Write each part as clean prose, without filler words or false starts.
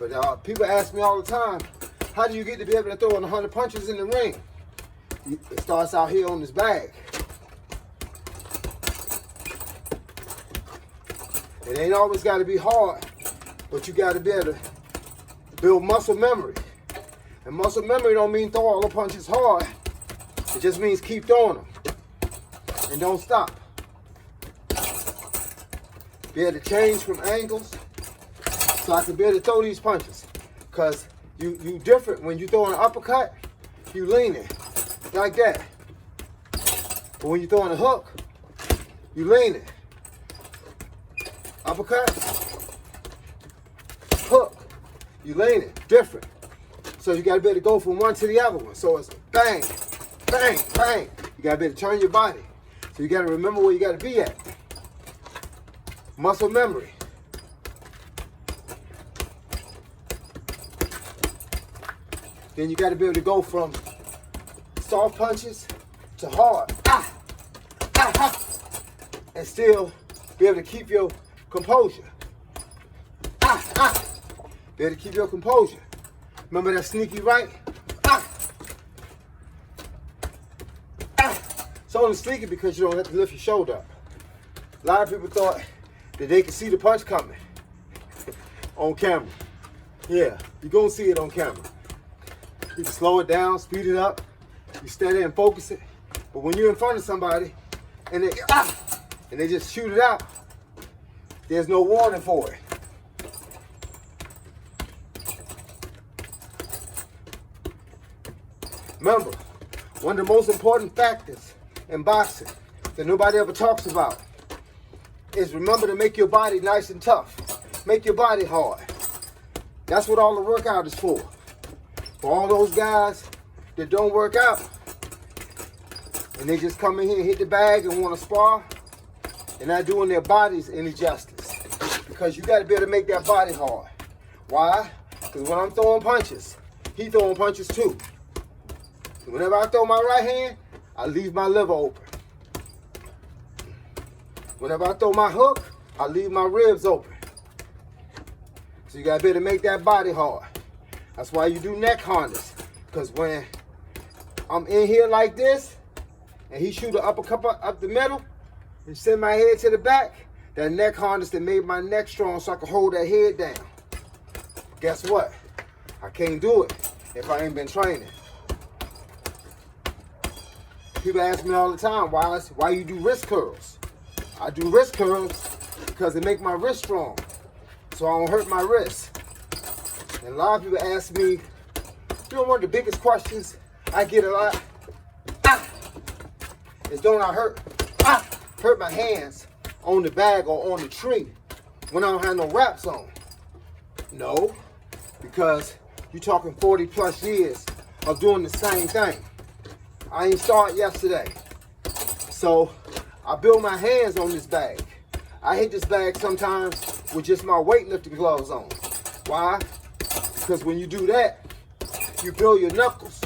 But people ask me all the time, how do you get to be able to throw in 100 punches in the ring? It starts out here on this bag. It ain't always got to be hard, but you got to be able to build muscle memory. And muscle memory don't mean throw all the punches hard. It just means keep throwing them and don't stop. Be able to change from angles so I can be able to throw these punches. Because you different. When you throw an uppercut, you leaning like that. But when you throw in a hook, you leaning. Uppercut, hook, you leaning, different. So you gotta be able to go from one to the other one. So it's bang, bang, bang. You gotta be able to turn your body. So you gotta remember where you gotta be at. Muscle memory. Then you gotta be able to go from soft punches to hard. And still be able to keep your composure. Be able to keep your composure. Remember that sneaky right? It's only sneaky because you don't have to lift your shoulder up. A lot of people thought that they could see the punch coming on camera. Yeah, you're gonna see it on camera. You can slow it down, speed it up, you steady and focus it. But when you're in front of somebody and they just shoot it out, there's no warning for it. Remember, one of the most important factors in boxing that nobody ever talks about is remember to make your body nice and tough. Make your body hard. That's what all the workout is for. For all those guys that don't work out and they just come in here and hit the bag and want to spar, they're not doing their bodies any justice. Because you got to be able to make that body hard. Why? Because when I'm throwing punches, he throwing punches too. Whenever I throw my right hand, I leave my liver open. Whenever I throw my hook, I leave my ribs open. So you got to be able to make that body hard. That's why you do neck harness. Because when I'm in here like this, and he shoot an uppercut up the middle, and send my head to the back, that neck harness that made my neck strong so I could hold that head down. Guess what? I can't do it if I ain't been training. People ask me all the time, why you do wrist curls? I do wrist curls because they make my wrist strong, so I don't hurt my wrist. And a lot of people ask me, one of the biggest questions I get a lot is, don't I hurt my hands on the bag or on the tree when I don't have no wraps on? No, because you're talking 40 plus years of doing the same thing. I ain't started yesterday. So I build my hands on this bag. I hit this bag sometimes with just my weightlifting gloves on. Why? Because when you do that, you build your knuckles.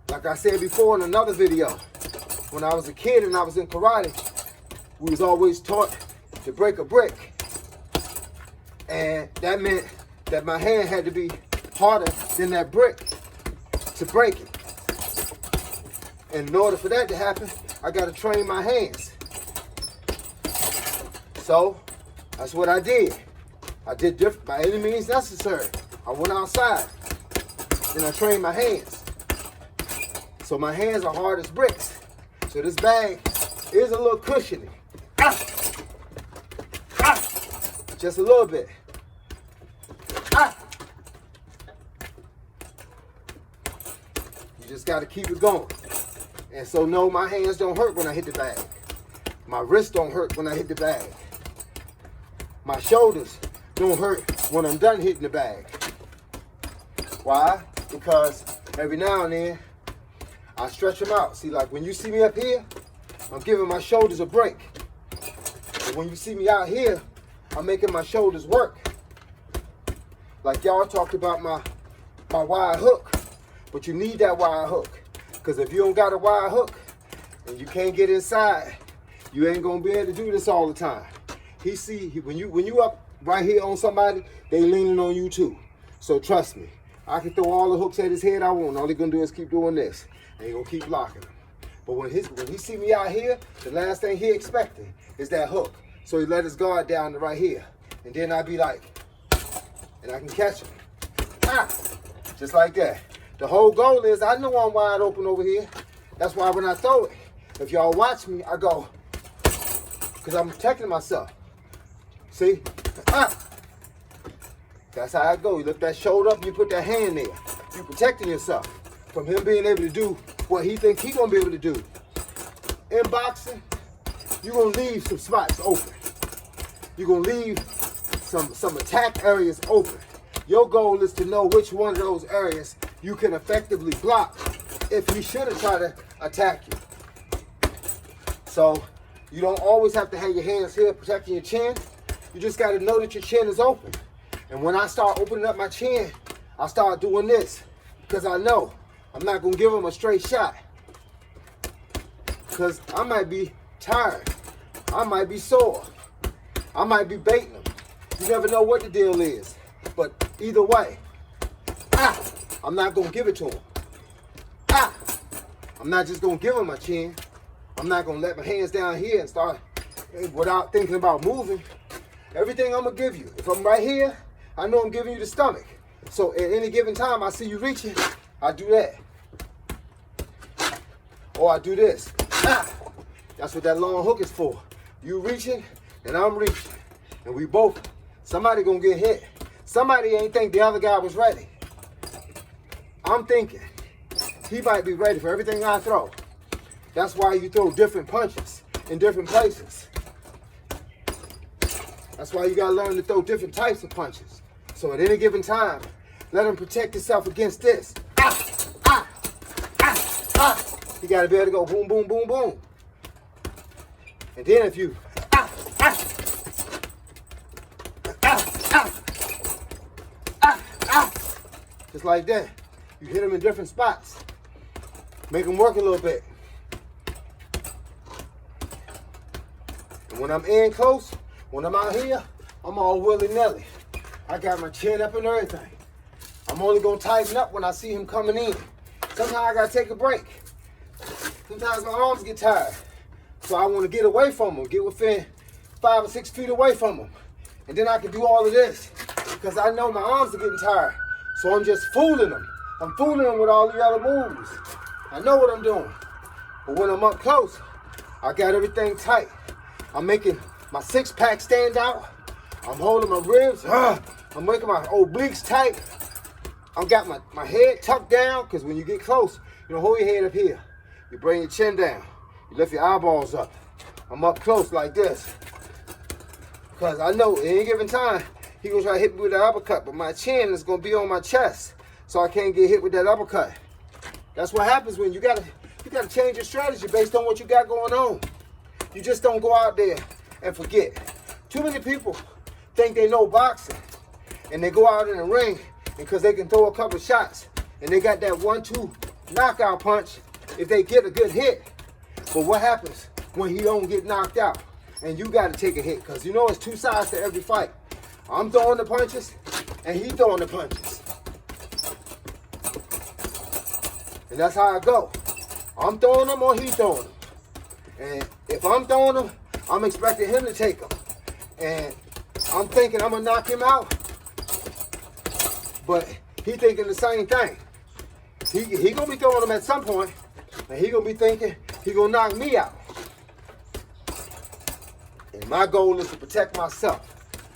Like I said before in another video, when I was a kid and I was in karate, we was always taught to break a brick. And that meant that my hand had to be harder than that brick to break it. And in order for that to happen, I got to train my hands. So that's what I did. I did different by any means necessary. I went outside and I trained my hands. So my hands are hard as bricks. So this bag is a little cushiony. Just a little bit. You just got to keep it going. And so no, my hands don't hurt when I hit the bag. My wrists don't hurt when I hit the bag. My shoulders don't hurt when I'm done hitting the bag. Why? Because every now and then, I stretch them out. See, like when you see me up here, I'm giving my shoulders a break. And when you see me out here, I'm making my shoulders work. Like y'all talked about my wide hook. But you need that wide hook. Because if you don't got a wide hook and you can't get inside, you ain't gonna be able to do this all the time. When you up right here on somebody, they leaning on you too. So trust me, I can throw all the hooks at his head I want. All he gonna do is keep doing this, and he gonna keep blocking him. But when he see me out here, the last thing he expecting is that hook. So he let his guard down right here, and then I be like, and I can catch him. Just like that. The whole goal is, I know I'm wide open over here. That's why when I throw it, if y'all watch me, I go, because I'm protecting myself. See? That's how I go. You lift that shoulder up, you put that hand there. You protecting yourself from him being able to do what he thinks he gonna be able to do. In boxing, you're gonna leave some spots open. You're gonna leave some attack areas open. Your goal is to know which one of those areas you can effectively block if he should have tried to attack you. So you don't always have to have your hands here protecting your chin. You just got to know that your chin is open. And when I start opening up my chin, I start doing this because I know I'm not going to give him a straight shot, because I might be tired. I might be sore. I might be baiting him. You never know what the deal is. But either way, I'm not going to give it to him. I'm not just going to give him my chin. I'm not going to let my hands down here and start without thinking about moving. Everything I'm going to give you. If I'm right here, I know I'm giving you the stomach. So at any given time I see you reaching, I do that. Or I do this. That's what that long hook is for. You reaching and I'm reaching. And we both, somebody going to get hit. Somebody ain't think the other guy was ready. I'm thinking he might be ready for everything I throw. That's why you throw different punches in different places. That's why you gotta learn to throw different types of punches. So at any given time, let him protect himself against this. You gotta be able to go boom, boom, boom, boom. And then if you just like that, you hit him in different spots. Make him work a little bit. And when I'm in close, when I'm out here, I'm all willy-nilly. I got my chin up and everything. I'm only gonna tighten up when I see him coming in. Sometimes I gotta take a break. Sometimes my arms get tired. So I wanna get away from him, get within 5 or 6 feet away from him. And then I can do all of this because I know my arms are getting tired. So I'm just fooling him. I'm fooling him with all the other moves. I know what I'm doing. But when I'm up close, I got everything tight. I'm making my six-pack stand out. I'm holding my ribs. I'm making my obliques tight. I've got my head tucked down, because when you get close, you don't hold your head up here. You bring your chin down. You lift your eyeballs up. I'm up close like this. Because I know at any given time, he gonna try to hit me with that uppercut, but my chin is gonna be on my chest, so I can't get hit with that uppercut. That's what happens when you gotta change your strategy based on what you got going on. You just don't go out there and forget. Too many people think they know boxing, and they go out in the ring because they can throw a couple shots, and they got that 1-2 knockout punch if they get a good hit. But what happens when he don't get knocked out, and you gotta take a hit? Because you know it's two sides to every fight. I'm throwing the punches, and he throwing the punches. And that's how I go. I'm throwing them or he throwing them. And if I'm throwing them, I'm expecting him to take them. And I'm thinking I'm gonna knock him out, but he thinking the same thing. He gonna be throwing them at some point, and he gonna be thinking he gonna knock me out. And my goal is to protect myself.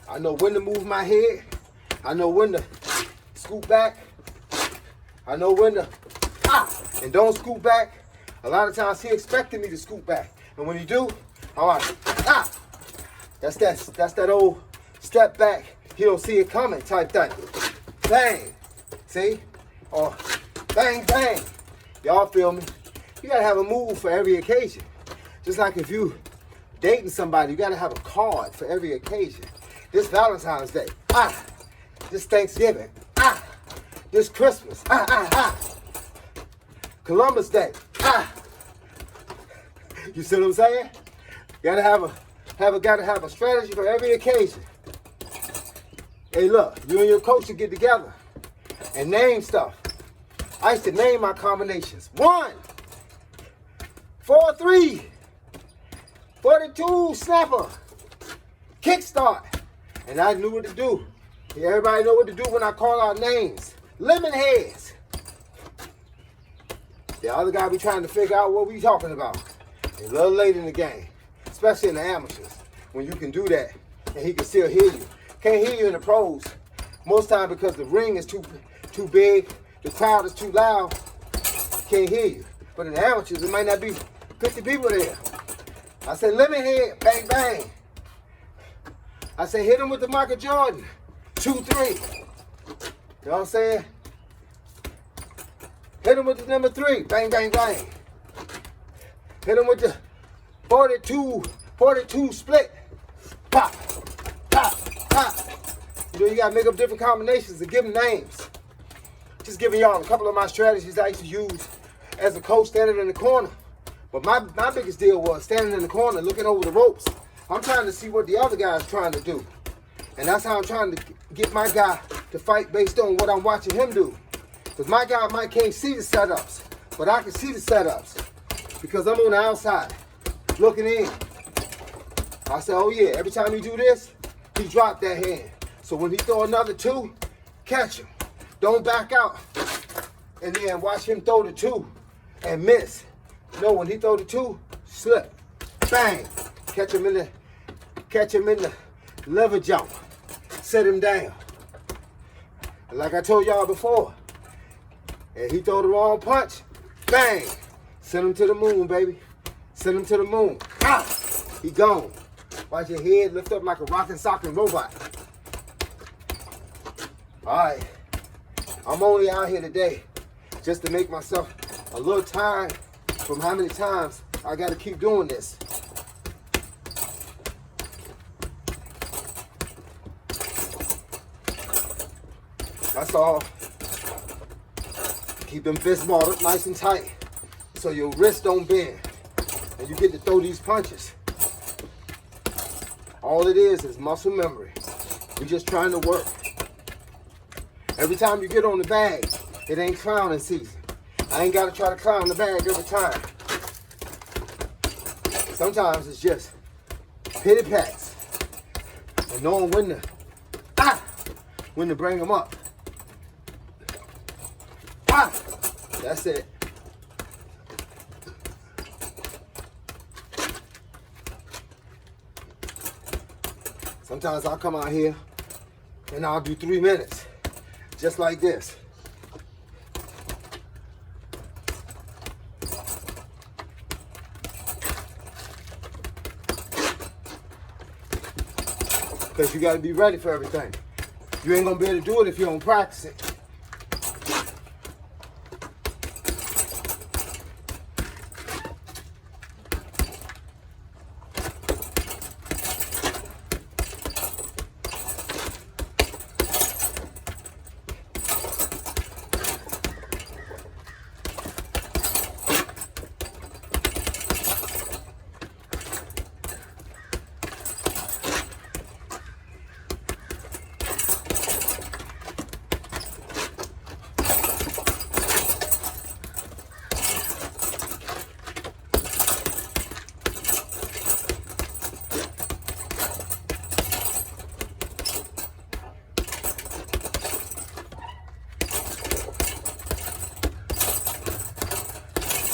I know when to move my head. I know when to scoot back. I know when to and don't scoot back. A lot of times he expected me to scoot back, and when he do, I'm like That's that old step back. He don't see it coming type thing. Bang, see, or bang bang. Y'all feel me? You gotta have a move for every occasion. Just like if you dating somebody, you gotta have a card for every occasion. This Valentine's Day, this Thanksgiving, this Christmas, Columbus Day, You see what I'm saying? Gotta have a strategy for every occasion. Hey, look, you and your coach should get together and name stuff. I used to name my combinations. 1, 4, 3, 42 snapper, kickstart. And I knew what to do. Everybody know what to do when I call out names. Lemon heads. The other guy be trying to figure out what we talking about. A little late in the game, especially in the amateurs, when you can do that and he can still hear you. Can't hear you in the pros most time because the ring is too big, the crowd is too loud. Can't hear you. But in the amateurs, it might not be 50 people there. I said lemon head, bang bang. I said hit him with the Michael Jordan, 2, 3. You know what I'm saying? Hit him with the number 3, bang bang bang. Hit him with the 42 split. Pop, pop, pop. You know, you gotta make up different combinations and give them names. Just giving y'all a couple of my strategies I used to use as a coach standing in the corner. But my biggest deal was standing in the corner looking over the ropes. I'm trying to see what the other guy's trying to do. And that's how I'm trying to get my guy to fight based on what I'm watching him do. Because my guy might can't see the setups, but I can see the setups. Because I'm on the outside, looking in. I said, oh yeah, every time he do this, he drop that hand. So when he throw another 2, catch him. Don't back out. And then watch him throw the 2 and miss. No, when he throw the 2, slip. Bang. Catch him in the lever jump. Set him down. And like I told y'all before, and he throw the wrong punch, bang. Send him to the moon, baby. Send him to the moon. Ah! He gone. Watch your head lift up like a rockin' sockin' robot. All right. I'm only out here today just to make myself a little tired from how many times I got to keep doing this. That's all. Keep them fists balled up nice and tight so your wrists don't bend and you get to throw these punches. All it is muscle memory. We're just trying to work. Every time you get on the bag, it ain't clowning season. I ain't got to try to clown the bag every time. Sometimes it's just pity pats and knowing when to bring them up. That's it. Sometimes I'll come out here and I'll do 3 minutes, just like this. Because you got to be ready for everything. You ain't going to be able to do it if you don't practice it.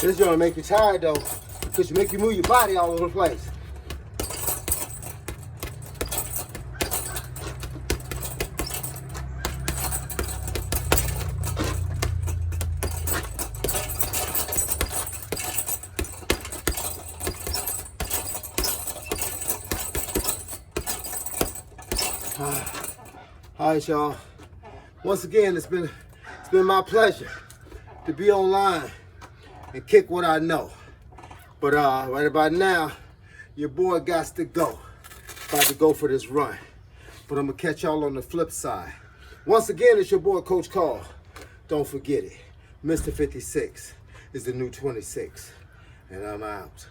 This is gonna make you tired though, because you make you move your body all over the place. All right, y'all. Once again, it's been my pleasure to be online and kick what I know. But right about now, your boy got to go. About to go for this run. But I'm gonna catch y'all on the flip side. Once again, it's your boy Coach Carl. Don't forget it. Mr. 56 is the new 26. And I'm out.